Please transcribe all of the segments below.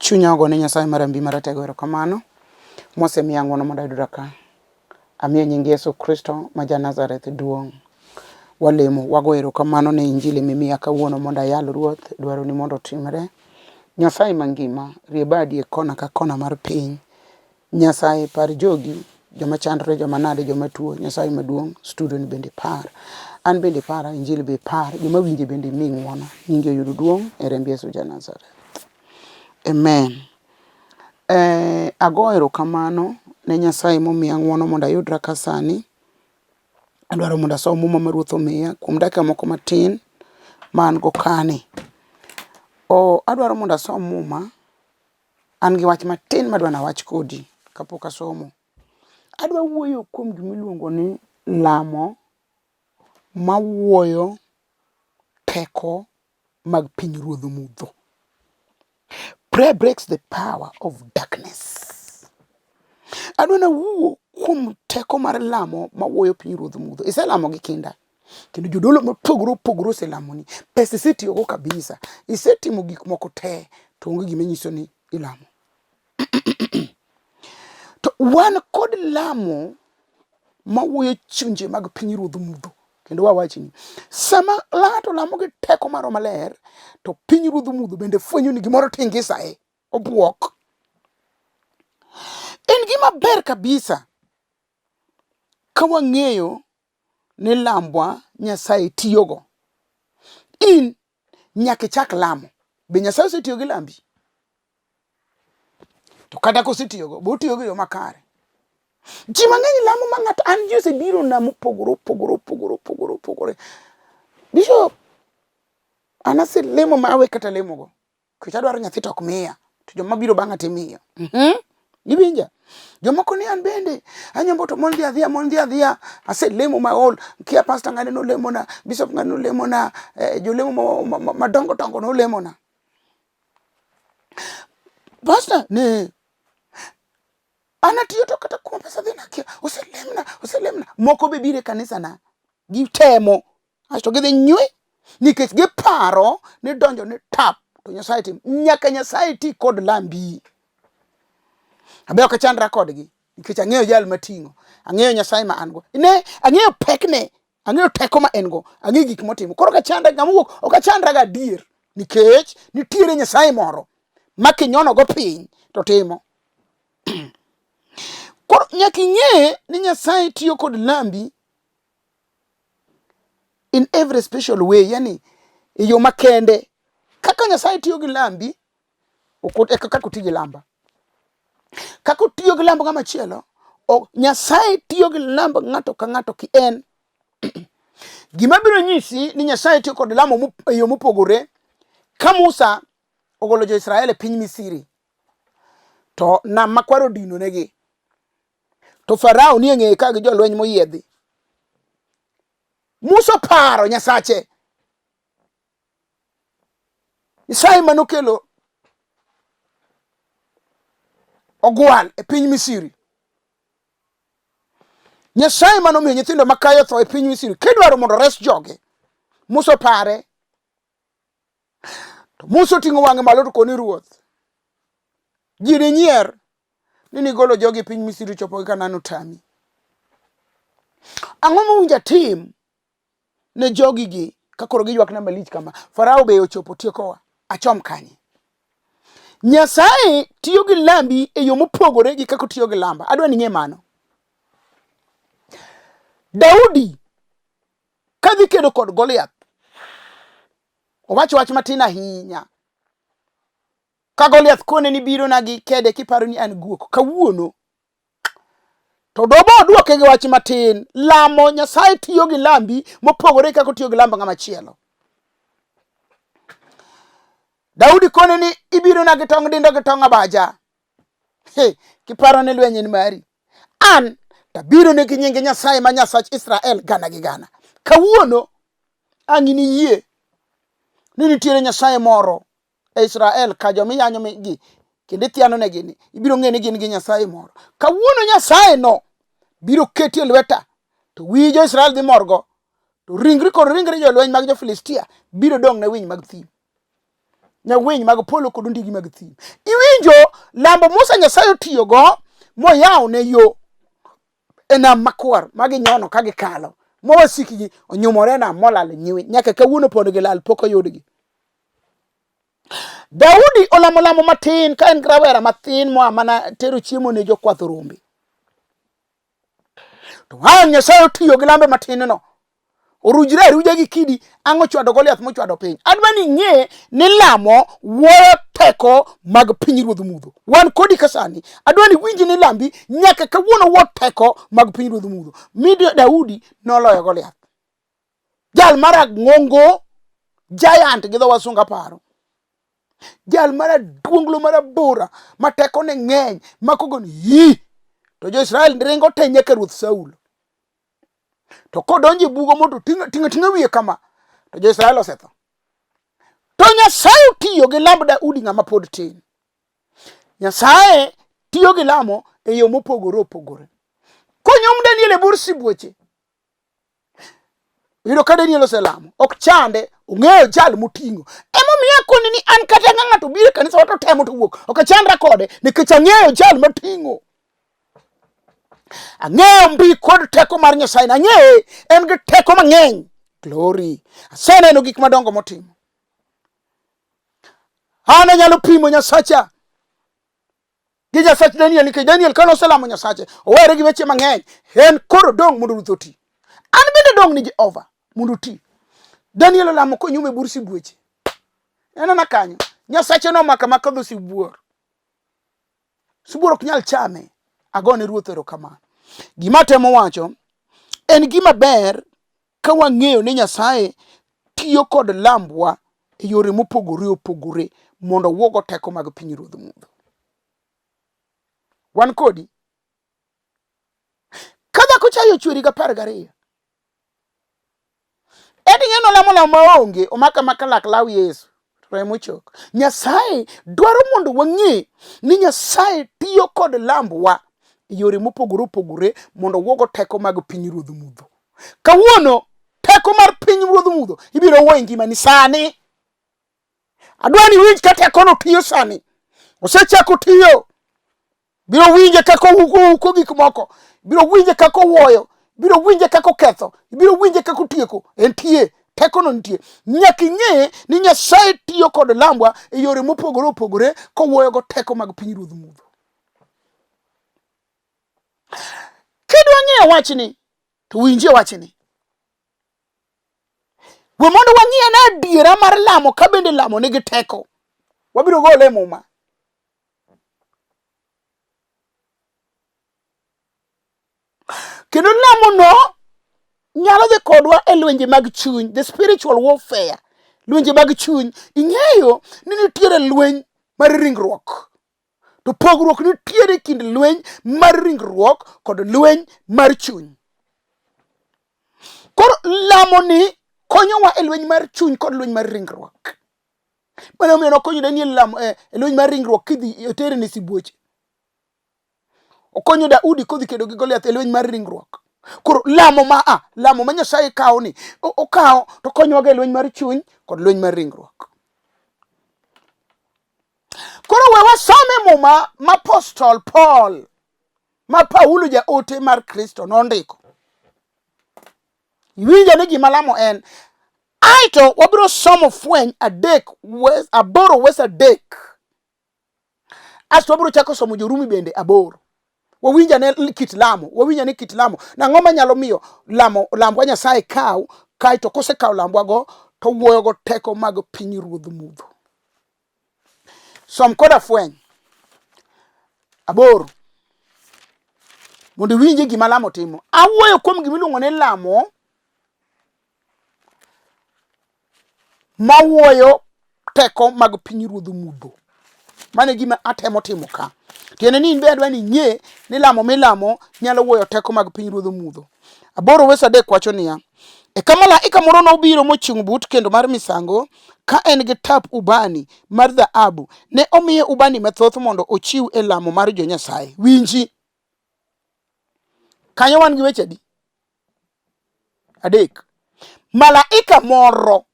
Chunya ogone Nyasaye marambi maratego erokamano mosemiya ng'wono mondo ayudra ka. Amiyo nying Yesu Kristo ma ja Nazareth duong'. Walemo wago erokamano ne Injili mimiya kawuono mondo ayal Ruoth dwaro ni mondo otimre. Nyasaye mangima rie badi e kona ka kona mar piny. Nyasaye par jogi joma chandore, joma nade, joma tuo. Nyasaye maduong' studio ni bende par. An bende para, Injili be par, joma winje bende mi ng'wono. Nyingi oyud duong' e remb Yesu ja Nazareth. Amen. Ago erokamano ne Nyasaye momiya ng'wono mondo ayudra ka sani. Adwaro mondo asom muma ma Ruoth omiya kuom dakika moko matin man go kani. Adwaro mondo asom muma. An gi wach matin madwa na wach kodi kapok asomo. Adwa wuoyo kuom gimiluongo ni lamo mawuoyo teko mag pinyruodh mudho. Prayer breaks the power of darkness. Adwa na wuo kuom teko mar lamo mawuoyo pinyruodh mudho. Iselamo gi kinda. Kendo jodolo mopogore oselamoni. Pesa isetiyogo kabisa. Isetimo gik moko te to onge gima nyiso ni ilamo. To wan kod lamo mawuoyo chunje mag pinyruodh mudho. Kendo wawachni, sama ng'ato lamo gi teko mar maler, to pinyruodh mudho bende fwenyo ni gimoro tingisae, obuok. En gima ber kabisa ka wang'eyo ni lambwa Nyasaye tiyogo. In nyaka ichak lamo. Be Nyasaye osetiyo gi lambi? To kata kosetiyogo, bo otiyo gi yo makare. Ji mang'eny lamo ma ng'ato an jose biro na mopogore. Bishop, anase lemo mawe kata lemogo. Kich adwaro nyathi tok miya. To joma biro bang'a timiyo. Iwinja? Jomoko ni an bende. Anyombo to mon dhia. Ase lemo maol. Kia pastor ng'ane no lemona. Bishop ng'ane no lemona. Jolemo madongo no lemona. Pastor, ne. Anatiyo to kata kuma pesa dhina kia. Oselemna. Moko be bire kanisa na. Gitemo. Asto gidhi nywe. Nikech giparo ni donjo ni tap. To Nyasaye tim. Nyaka Nyasaye ti kod lambi. Abe ok chandra kodgi. Nikech ang'eyo jal mating'o. Ang'eyo Nyasaye ma an go. Ne, ang'eyo pekne. Ang'eyo teko ma en go. Ang'eyo gik motimo. Koro ka chandra gamuok. Ok chandra ga dier. Nikech nitiere Nyasaye moro. Ma kinyono go piny. To timo. Koro nyaka ing'e ni Nyasaye tiyo kod lambi in every special way, yani yo makende. Kaka Nyasaye tiyo gi lambi, kaka otiyo gi lamba. Kaka otiyo gi lamba ng'ama chielo, Nyasaye tiyo gi lamba ng'ato ka ng'ato ki en. Gima biro nyisi ni Nyasaye tiyo kod lamo yo mopogore. Ka Musa ogolo jo Israel e piny Misiri, to nam makwaro dino negi. To Farao ni ng'eye ka gi jolweny moyiedhi. Musa paro Nyasache. Nyasaye manokelo ogwal e piny Misiri. Nyasaye manomiyo nyithindo makayo tho e piny Misiri. Kidwaro mondo res joge. Musa pare. To Musa ting'o wang'e malo to koni Ruoth. Ji ne nyier ni golo jogi piny Misiri chopo Kanaan otami. Ang'o mowinjo tim ne jogi gi kakoro giywak na malich kama? Farao be ochopo tiekowa. Achom kanye. Nyasaye tiyo gi lambi e yo mopogore gi kako tiyo gi lamba. Adwa ni ng'e mano. Daudi kadhi kedo kod Goliath. Owacho wach matin ahinya. Ka Goliath kone ni biro na gi kede kiparo ni an guok. Kawuono. To dobo duoke gi wach matin. Lamo Nyasaye tiyo gi lambi mopogore kako tiyo gi lamba ng'ama chielo. Daudi kone ni ibiro na gi tong' dindo gi tong' abaja. Kiparo ni lweny ni mari. An tabiro ne gi nyinge Nyasaye ma Nyasach Israel gana gi gana. Kawuono ang'ini yie ni nitiere Nyasaye moro e Israel ka jomi yanyo gi kendo ithiano ne gini. Ibiro ng'e ni gin gi Nyasaye moro. Kawuono Nyasaye no biro ketie lweta. To wi jo Israel dhi morgo. To ringre jolweny mag jo Filistia biro dong' ne winy mag thim. winy mag polo kod ondigi mag thim. Iwinjo lambo Musa Nyasaye otiyo go moyaw ne yo enam makwar magi nyono ka gikalo mowasikgi onyumore na molal nyiwi nyaka kawuono pod gilal pok oyudgi. Daudi olamo matin ka en grawera matin moa mana tero chiemo ne jokwath rombe. To Nyasaye otiyo gi lambe matin no orujre aruja gi kidi ang'o chwado Goliath mochwado piny. Adwani ng'e ni lamo wuoyo teko mag pinyruodh mudho. Wan kodi kasani adwani winji ni lambi nyaka kawuono wuo teko mag pinyruodh mudho. Midio Daudi noloyo Goliath. Jal marang'ongo giant gi dho wasunga paro. Jal maraduonglo marabora mateko ne ng'eny makogon yi. To jo-Israel ringo te nyaka ruoth Saulo. To kodonje bugo moto tinga wiye kama to jo-Israel osetho. To Nyasaye tiyo gi lamb Daudi ng'ama pod tin. Nyasaye tiyo gi lamo e yo mopogore opogore. Konyum Daniel e bur sibuoche. Yudo ka Daniel oselamo, ok chande, ong'eyo jal moting'o. Emomiyo koni ni an kata ng'ato biro kanisa wato temo to wuok. Ok chandra kode nikech ang'eyo jal moting'o. Ang'eyo mbi kod teko mar Nyasaye, ang'eye en gi teko mang'eny. Glory. Aseneno gik madongo motimo. Ana nyalo pimo Nyasacha gi Nyasach Daniel nikech Daniel kano oselamo Nyasache owere gi weche mang'eny. En koro dong mondo ruoth oti. An bende dong ni Jehova mondo oti. Daniel olamo konyume bur sibuoche. Enana kanyo Nyasache no maka dho sibuor. Sibuor ok nyal chame. Agone ruoth erokamano. Gima temo wacho en gima ber ka wang'eyo ni Nyasaye tiyo kod lambwa e yore mopogore opogore mondo wuogo teko mag pinyruodh mudho. Wan kodi kada ko chayo chweri ga 12 ng'eno lamo maonge omaka lak law Yesu remo chok. Nyasaye dwaro mondo wang'e ni Nyasaye tiyo kod lambwa e yore mopogore opogore mondo wuogo teko mag pinyruodh mudho. Kawuono teko mar pinyruodh mudho ibiro wuoyo ngimani sani. Adwani winj ka teko no tiyo sani. Osechako tiyo. Biro winje kako uko gik moko. Biro winje kako wuoyo. Biro winje kako ketho. Biro winje kako tieko. Entie. Teko no nitie. Nyaka ing'e ni Nyasaye tiyo kod lambwa e yore mopogore opogore ko wuoyo go teko mag pinyruodh mudho. Kidwa ng'eyo wachni to winje wachni. We mondo wang'e na adiera mar lamo ka bende lamo nigi teko. Wabiro gole muma. Kendo lamo no nyalo dhi kodwa e lwenje mag chuny, the spiritual warfare. Lwenje mag chuny, ing'eyo ni nitiere lweny mar ringruok. To pogruok nitiere kind lweny mar ringruok kod lweny mar chuny. Koro lamo ni konyowa e lweny mar chuny kod lweny mar ringruok. Mano omiyo nokonyo Daniel lamo e lweny mar ringruok kidhi otere ne sibuoche. Okonyo Daudi kodhi kedo gi Goliath e lweny mar ringruok. Koro lamo ma Nyasaye kawo ni okawo to konyowa e lweny mar chuny kod lweny mar ringruok. Koro we wasome muma ma Apostol Paul ma Paulo ja ote mar Kristo nondiko. Iwinja ni gima lamo en. Aito wabiro somo Fweny 8 wes 3. Asto wabiro chako somo Jorumi bende 8. Wawinja ne kit lamo, wawinja ni kit lamo. Na ng'oma nyalo miyo lambwa Nyasaye kaw, kaito kosekaw lambwa go to wuoyo go teko mag pinyruodh mudho. Som koda Fweny 8. Mondo winje gima lamo timo. Awuoyo kuom gima iluongo ni lamo mawuoyo teko mag pinyruodh mudho. Mane gima atemo timo ka. Tiene ni inbe adwani ng'e ni lamo milamo nyalo wuoyo teko mag pinyruodh mudho. 8 wes 3 wacho niya. E kama malaika moro nobiro mochung' but kendo-mar-misango ka en gi tap ubani mar dhahabu. Ne omiye ubani mathoth mondo ochiw e lamo mar jo-Nyasaye. Winji. Kanyo wan gi weche adi? 3. Malaika moro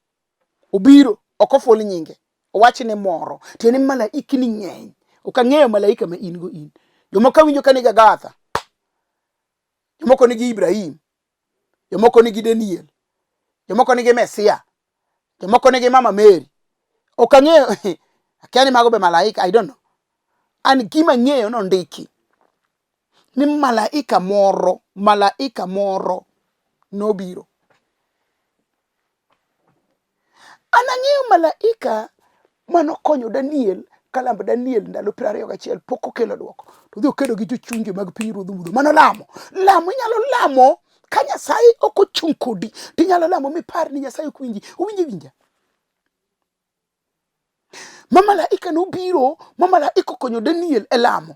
obiro, ok oful nyinge. owach ni moro tieni malaika ni ng'eny. Ok ang'eyo malaika ma in go in. Jomoko winjo ka nigi Agatha, jomoko nigi Ibrahim, jomoko nigi Daniel, jomoko nigi Mesia, jomoko nigi Mama Mary. Ok ang'eyo akia ni mago be malaika, I don't know. An gima ng'eyo no ndiki ni malaika moro nobiro. An ang'eyo malaika manokonyo Daniel, kalamb Daniel ndalo 21 pok okelo duoko. To dhi okedo gi jochunje mag pinyruodh mudho. Mano lamo. Lamo inyalo lamo ka Nyasaye ok ochung' kodi. Tinyalo lamo mipar ni Nyasaye ok winji. Winja. Ma malaika nobiro, ma malaika okonyo Daniel e lamo.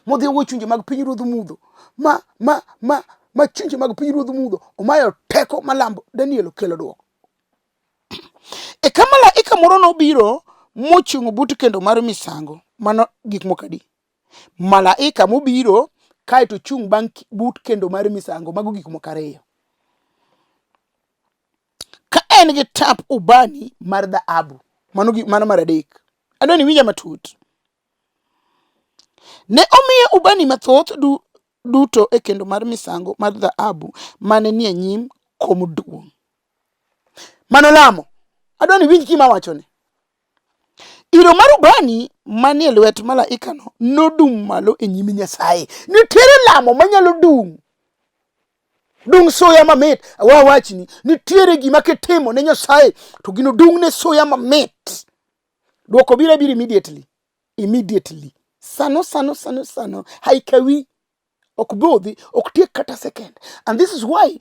Modhi owo chunje mag pinyruodh mudho. Ma chunje mag pinyruodh mudho omayo teko malambo Daniel okelo duoko. E kama malaika moro nobiro mochung' but kendo-mar-misango. Mano gik mokadi. Malaika mobiro kaeto chung' but kendo-mar-misango. Mago gik mokariyo. Ka en gi tap ubani mar dhahabu. Mano mar adek. Adwani winja matut. Ne omiye ubani mathoth duto e kendo-mar-misango mar dhahabu mane nie nyim kom duong. Mano lamo. Adwani winj gima wachoni. Iro mar ubani manie lwet malaikano nodum malo e nyim Nyasaye. Nitiere lamo manyalo dung soya mamit. Wachni nitiere gima kitimo ne Nyasaye to gino dung ne soya mamit. Duoko biro immediately. Sano. Haikawi. Ok bodhi, ok tiek kata second. And this is why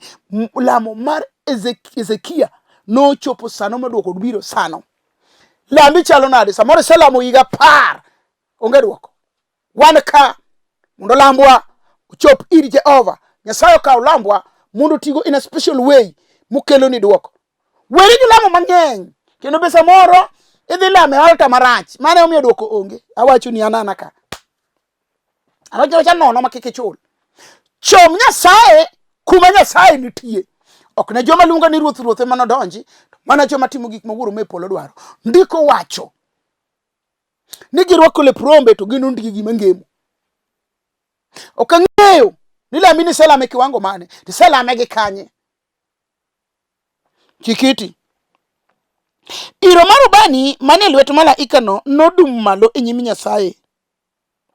lamo mar Ezekia no chopo sano ma duoko biro sano. Lambi chalo nade, samoro selamo higa 10 onge duoko. Wan ka mondo lambwa chop ir Jehova. Nyasaye okaw lambwa mondo tigo in a special way mukelo ni duoko. Weri gi lamo mang'eny. Kendo be samoro idhi lame alta marach. Mane omiyo duoko onge. Awacho ni anana ka. Anocha nono makike chul. Chom Nyasaye kuma Nyasaye nitie. Ok ne joma lunga ni ruoth ema nodonji, mana joma timo gik ma wuoro mepolo dwaro. Ndiko wacho ni girwako lep rombe to gin ondiki gima ngemo. Ok ang'eyo ni lamini selame kiwango mane, ti selame gi kanye. Chikiti. Iro mar ubani mane lwet malaikano nodum malo e nyim Nyasaye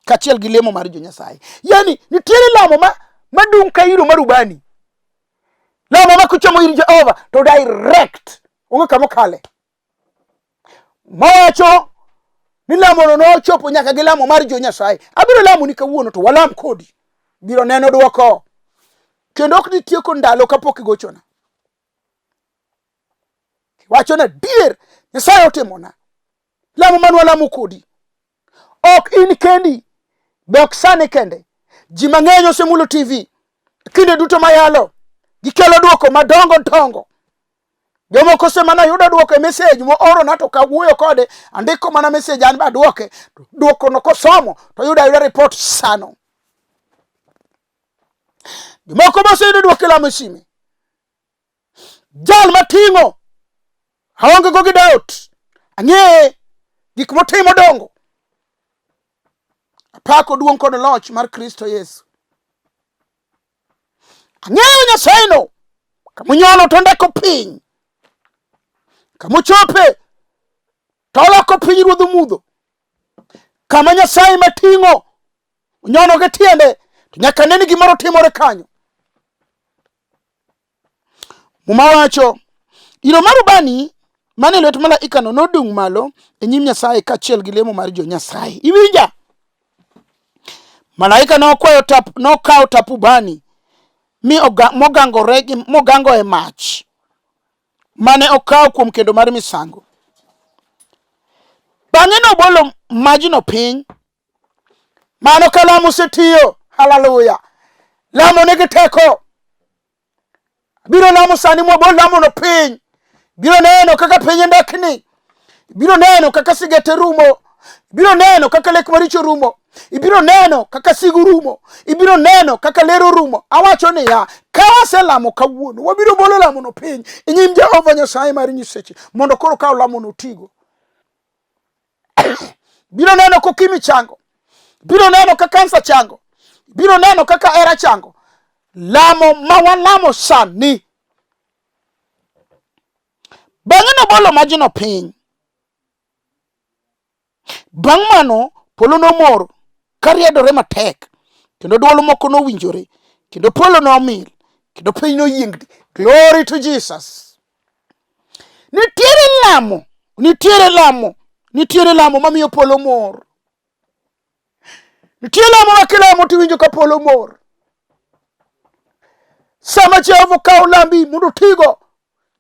kaachiel gi lemo mar jo-Nyasaye. Yani nitiere lamo madung ka iro mar ubani. Lamo ma kuchomo ir Jehova to direct. Onge kama kale. Mawacho ni lamo no chopo nyaka gi lamo mar jo-Nyasaye. Abiro lamo ni kawuono to walam kodi. Biro neno duoko. Kendo ok nitieko ndalo kapok igochona. Wacho na dier Nyasaye otimona. Lamo manwa lamo kodi. Ok in kendi. Be ok sani kende. Ji mang'eny osemulo TV. Kinde duto mayalo. Gikelo duoko madongo. Jomoko semana yudo duoko e message mo oro na to kawuoyo kode. Andiko mana message an ba duoke. Duoko no kosomo to yuda report sano. Jomoko bose yudo duoko lamo sime. Jal matingo. Haonge go gi doubt. Ang'e gik motimo dongo. Apako duong kod loch mar Kristo Yesu. Ang'eyo Nyasaye no. Kamunyono to ndeko piny. Kamuchope to oloko pinyruodh mudho. Kama Nyasaye mating'o unyono gi tiende to nyaka neni gimoro timore kanyo. Mumawacho iro mar ubani mane lwet malaikano nodung malo e nyim Nyasaye kaachiel gi lemo mar jo-Nyasaye. Iwinja? Malaika nokawo tap ubani mi mogango e mach mane okawo kuom kendo-mar-misango. Bang'e nobolo majno piny. Mano ka lamo osetiyo. Hallelujah. Lamo nigi teko. Biro lamo sani mobol lamo no piny. Biro neno kaka piny ndekni. Biro neno kaka sigete rumo. Biro neno kaka lek maricho rumo. Ibiro neno kaka sigu rumo. Ibiro neno kaka lero rumo. Awacho ni ya kawase lamo kawuono. Wabiro bolo lamo no piny. Inyim Jehova Nyasaye mar nyiseche. Mondo koro kaw lamo no tigo. biro neno kokimi chango, biro neno ka kansa chango, biro neno kaka era chango. Lamo ma walamo sani. Bang'e nobolo majno piny. Bang' mano polo nomor kariedore matek, kendo dwol moko nowinjore, kendo polo nomil, kendo piny noyiengni. Glory to Jesus. Nitiere lamo mamiyo polo mor. Nitiere lamo ma kilamo tiwinjo ka polo mor. Sama Jehova kawo lambi mondo tigo,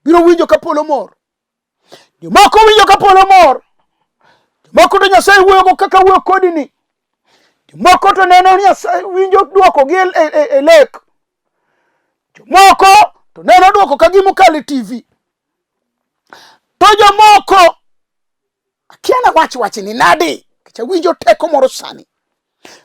biro winjo ka polo mor. Jomoko winjo ka polo mor. Jomoko to Nyasaye wuoyogo kaka wuoyo kodi ni. Jomoko to neno Nyasaye winjo duoko gi e lek. Jomoko to neno duoko ka gima okalo e TV. To jomoko akiana wach ni nadi. Kicha winjo teko moro sani.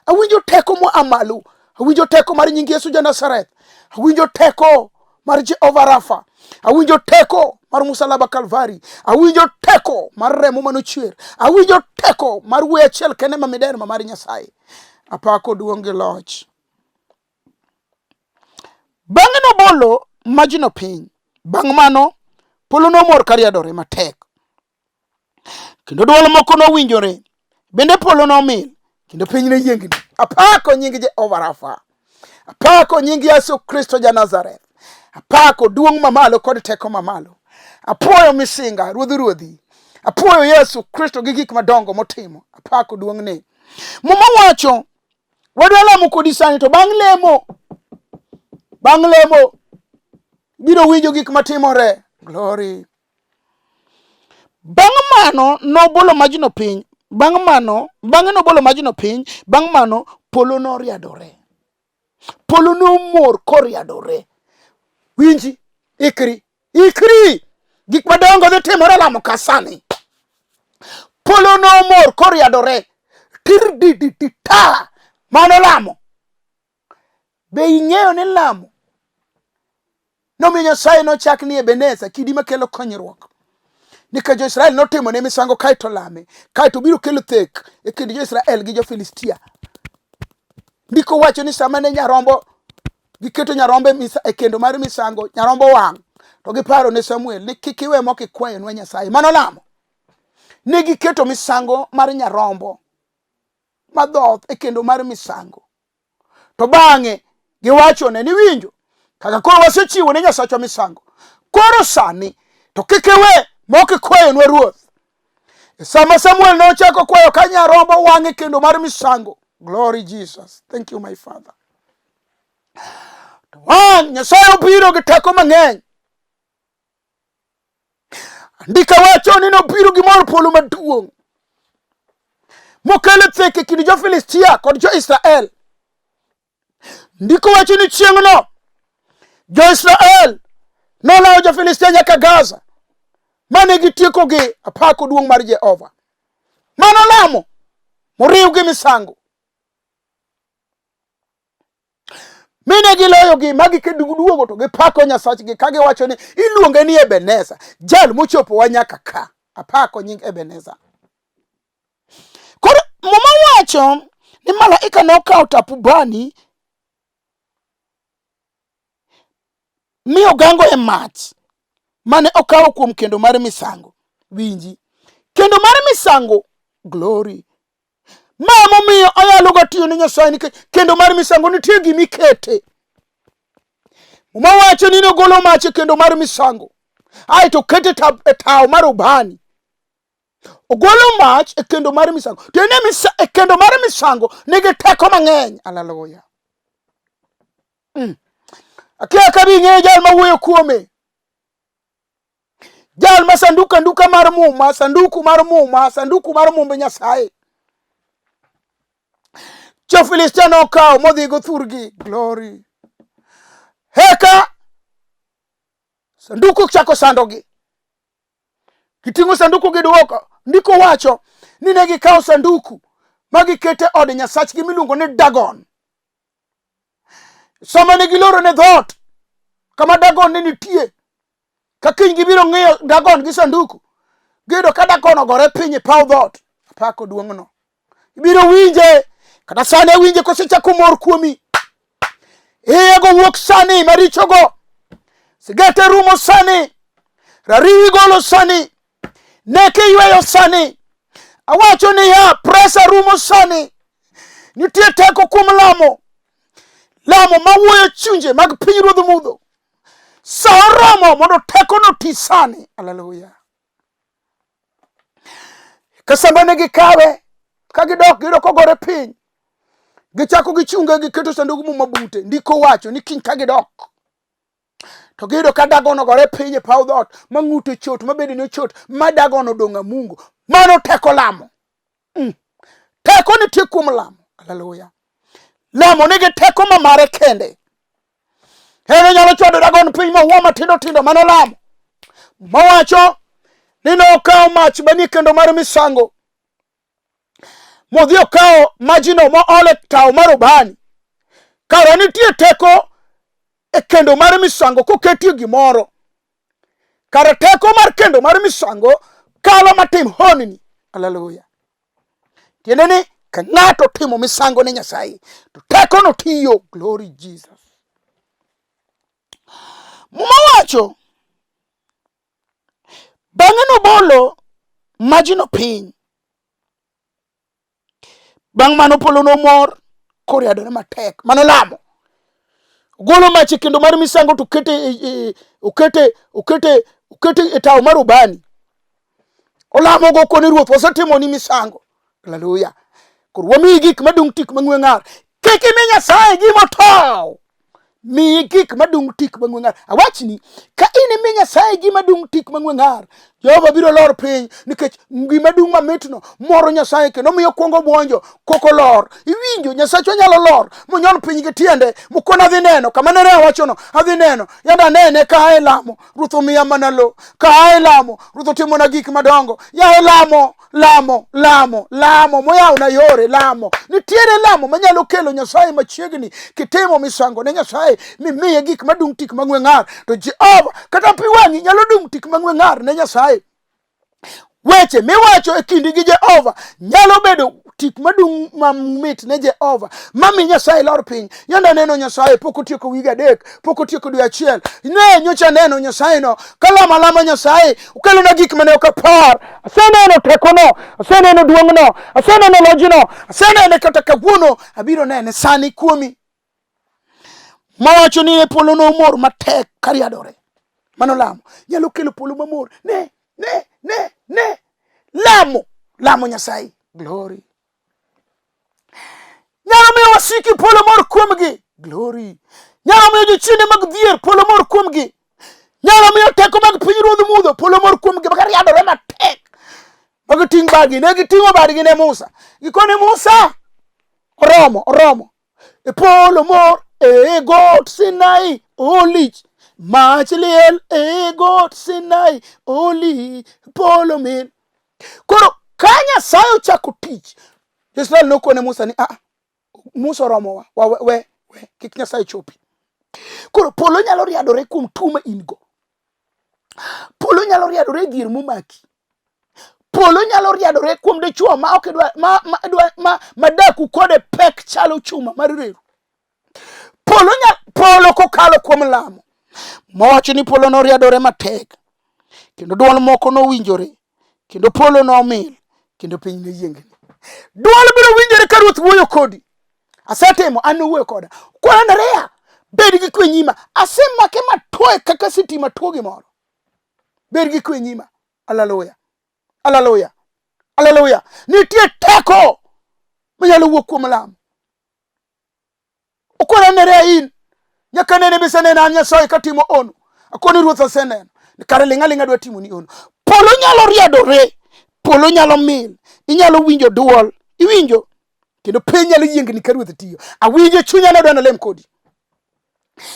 Awinjo teko mo amalo. Awinjo teko mar nying Yesu jo-Nazareth. Awinjo teko mar Jehova Rafa. Awinjo teko mar musalaba Kalvari. Awinjo teko mar remo manochwer. Awinjo teko mar wuoyo achiel kende mamiderma mar Nyasaye. Apako duong' gi loch. Bang'e nobolo majno piny. Bang' mano polo nomor kariedore matek, kendo dwol moko nowinjore, bende polo nomil, kendo piny noyiengni. Apako nying Jehova Rafa. Apako nying Yesu Kristo ja-Nazareth. Apako duong' mamalo kod teko mamalo. Apuoyo misinga ruodhi. Apuoyo Yesu Kristo gi gik madongo motimo. Apako duong'ne. Muma wacho wadwa lamo kodi sani, to bang' lemo biro winjo gik matimore. Glory. Bang' mano nobolo majno piny. Bang'e nobolo majno piny. Bang' mano polo noriadore. Polo nomor koriadore. Winji, ikri. Gik madongo dhi timore lamo kasani. Polo nomor koriadore. Ta. Mano lamo. Be ing'eyo ni lamo nomiyo Nyasaye nochak ni Ebeneza, kidi makelo konyruok. Nika jo-Israel notimo ne misango kaito lame, kaito biro kelo thek e kind jo-Israel gi jo-Filistia. Ndiko wacho ni sama ne nyarombo giketo nyarombe e kendo mar misango, nyarombo wang', to giparo ne Samuel ni kik iwe mok ikwayo nwa Nyasaye. Mano lamo. Ne giketo misango mar nyarombo mathoth e kendo mar misango. To bang'e giwachone ni winjo kaka koro wasechiwo ne Nyasacha misango. Koro sani to kik iwe mok ikwayo nwa ruoth. Sama Samuel nochako kwayo ka nyarombo wang'e kendo mar misango. Glory Jesus. Thank you my Father. Nyasaye obiro gi teko mang'eny. Andika wacho ni nobiro gi mor polo maduong' mokelo thek e kind jo-Filistia kod jo-Israel. Ndiko wacho ni chieng'no jo-Israel nolawo jo-Filistia nyaka Gaza, mane gitieko gi. Apako duong' mar Jehova. Mano lamo moriw gi misango. Mine giloyo gi magi keduogo to gipako Nyasachgi ka giwacho ni iluonge ni Ebeneza, jal mochopo wa nyaka ka. Apako nying Ebeneza. Koro muma wacho ni malaika nokawo tap ubani mi ogango e mach mane okawo kuom kendo mar misango. Winji, kendo mar misango, glory. Mamo miyo ayalo gatiyo ni Nyasaye nikech kendo mar misango nitie gima ikete. Muma wacho ni nogolo mach e kendo mar misango, aeto kete e tawo mar ubani. Ogolo mach e kendo mar misango. To e kendo mar misango nigi teko mang'eny. Hallelujah. Akia ka bing'eyo jal ma wuoyo kuome. Jal ma sanduku mar muma, sanduku mar mumbe Nyasaye. Jo-Filistia nokawo modhi go thurgi. Glory. Heka sanduku chako sandogi. Giting'o sanduku giduoko. Ndiko wacho ni ne gikawo sanduku ma gikete od Nyasachgi miluongo ni Dagon. Sama ne giloro ne dhot kama Dagon ne nitie, ka kiny gibiro ng'iyo Dagon gi sanduku, giyudo ka Dagon ogore piny e paw dhot. pako duong'no. Ibiro winje, kata sani winje kosechako mor kuomi. Go wuok sani marichogo. Sigete rumo sani. Rariwi golo sani. Neke yweyo sani. Awacho ni ya presa rumo sani. Nitie teko kuom lamo. Lamo mawuoyo chunje mag pinyruodh mudho. Sa romo mondo teko no ti sani. Hallelujah. Kasamba ne gikawe. Kagidok giro kogore piny. Gichako gichunga giketo sanduku mu mabute. Ndiko wacho ni kiny kagidok. To gido ka dagono gore piny e paw dhoot. Mang'ute chot, mabede no chot. Madagono donga Mungu. Mano teko lamo. Teko nitie kuom lamo. Hallelujah. Lamo nigi teko mamare kende. Heno nyalo chwado dagon piny mahuo matindo tindo mano lamo. Mawacho ni nokawo mach manie kendo-mar-misango. Modhi okawo majino moole tawo mar ubani. Kara nitie teko e kendo-mar-misango koketie gimoro. Kara teko mar kendo-mar-misango kalo matim honni. Hallelujah. Tiende ni ka ng'ato timo misango ne Nyasaye, to teko no tiyo. Glory Jesus. Mawacho bang'e nobolo majino piny. Bang' mano polo nomor koriadore matek. Mano lamo. Golo mach e kendo-mar-misango to okete e tawo mar ubani. Olamo go koni ruoth wasetimo ni misango. Hallelujah. Koro wamiyi gik madung' tik mang'we ng'ar. Kik imi Nyasaye gima tow. Miyi gik madung' tik mang'we ng'ar. Awachni, ka imi Nyasaye gima dung' tik mang'we ng'ar, Jehova biro lor piny, nikech gima dung' mamitno moro Nyasaye kendo miyo kuongo buonjo koko lor. Iwinjo Nyasaye nyalo lor monyon piny gi tiende. Mokona adhi neno kama Nereah wachono, adhi neno yanda nene ka ae lamo Ruoth omiya mana lo. Ka ae lamo Ruoth otimona gik madongo. Yae lamo moyaw na yore lamo. Nitiere lamo manyalo kelo Nyasaye machiegni kitimo misango ne Nyasaye mimiye gik madung' tik mang'we ng'ar. To Jehova kata pi wang'i nyalo dung' tik mang'we ng'ar ne Nyasaye. Weche miwacho e kindi gi Jehova nyalo bedo tik madung' mamit ne Jehova. Mami Nyasaye lor piny. Yanda neno Nyasaye pok otieko wige 3, pok otieko dwe 1. Ne nyocha neno Nyasaye no. Kalama Nyasaye ukelo na gik mane ok apar. Aseneno tekono, aseneno duong'no, aseneno lojno, aseneno kata kawuono abiro nene sani kuomi. Mawacho ni polo no mor matek kariadore. Mano lamo. Nyalo kelo polo mamor. Ne. Lamo Nyasaye. Glory. Nyalo miyo wasiki polo mor kuomgi. Glory. Nyalo miyo jochiende mag dhier polo mor kuomgi. Nyalo miyo teko mag pinyruodh mudho polo mor kuomgi. Bakariadore matek. Magiting' bagi. Ne giting'o badgi ne Musa. Gikone Musa. Oromo. E polo mor. E got Sinai. Olich. Mach liel e got Sinai. Oli polo min. Koro kanya sayo chako tich. Israel nokone Musa ni Musa oromo we kik Nyasaye chopi. Koro polo nyalo riadore kuom tume ingo. Polo nyalo riadore dhier momaki. Polo nyalo riadore kuom dichuo ma ok madaku kode pek chalo chuma mar reru. Polo kokalo kuom lamo. Mawacho ni polo no riadore matek. Kendo duol moko no winjore. Kendo polo no mil. Kendo piny ne yiengni. Duol biro winjore ka Ruoth wuoyo kodi. Asetimo an wuoyo koda. Kwa Nereah bed gi kwe nyima. Asemake matoe kaka sitima tuo gimoro. Bed gi kwe nyima. Hallelujah. Nitie teko manyalo wuok kuom lamo. Okwana Nereah in. Nyaka nene bisenena an Nyasaye katimo ono. Akoni Ruoth oseneno. Kare ling'aling'a dwa timo ni ono. Polo nyalo riadore. Polo nyalo mil. Inyalo winjo duol. Iwinjo. Kendo piny nyalo yiengni ka Ruoth tiyo. Awinjo chunya ne dwa nolem kodi.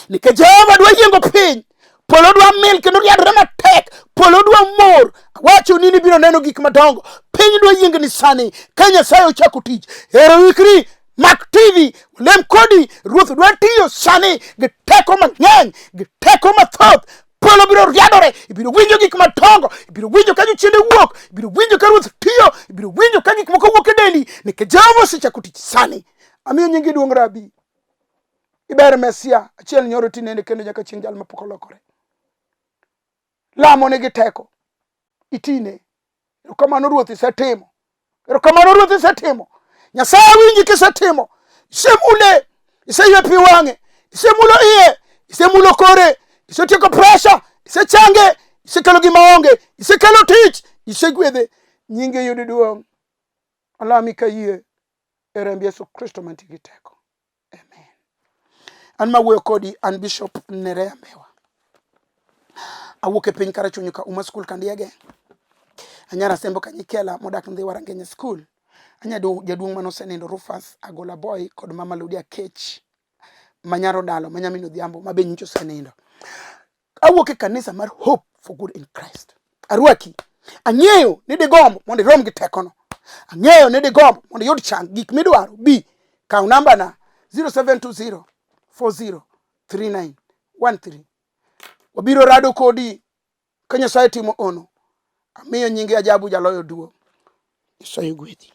Nikech Jehova dwa yiengo piny. Polo dwa mil kendo riadore matek. Polo dwa mor. Wacho ni biro neno gik madongo. Piny dwa yiengni sani. Ka Nyasaye ochako tich. Hero wikri. Mak TV, lem kodi, Ruoth dwa tiyo sani, gi teko mang'eny, gi teko mathoth. polo biro riadore, ibiro winjo gik matongo, ibiro winjo ka jochiende wuok, ibiro winjo ka ruoth tiyo, ibiro winjo ka gik moko wuok e dendi, nikech Jehova osechako tich sani. Amiyo nyingi duong' Rabi. Iber Mesia, achiel nyoro tinende kendo nyaka chieng' jal mapok olokore. Lamo Nikod Teko, itine. Erokamano ruoth isetimo. Erokamano ruoth isetimo. Nyasaye winji kisetimo. Isemule, iseywe pi wang'e, isemulo iye, isemulo kore, isetieko pressure, isechange, isekelo gima onge, isekelo tich, isegwedhe. Nyinge yud duong'. Alami ka yie e remb Yesu Kristo mantie gi teko. Amen. An mawuoyo kodi an Bishop Nereah Mewa. Awuok e piny Karachuonyo ka uma skul kandiege. Anyara sembo kanyikela modak ndhi Warangenya skul. Anyado jaduong' manosenindo Rufus Agola Boy kod mama Ludia Kech. Manyaro dalo manyamino dhiambo mabe nyicho senindo. Awuok e kanisa mar Hope for Good in Christ. Arwaki. Ang'eyo ni digombo mondo irom gi tekono. Ang'eyo ni digombo mondo yud chang gik midwaro. Bi kaw namba na 0720 403913. Wabiro rado kodi ka Nyasaye timo ono. Amiyo nyingi ajabu jaloyo duo. Nyasaye gwedhi.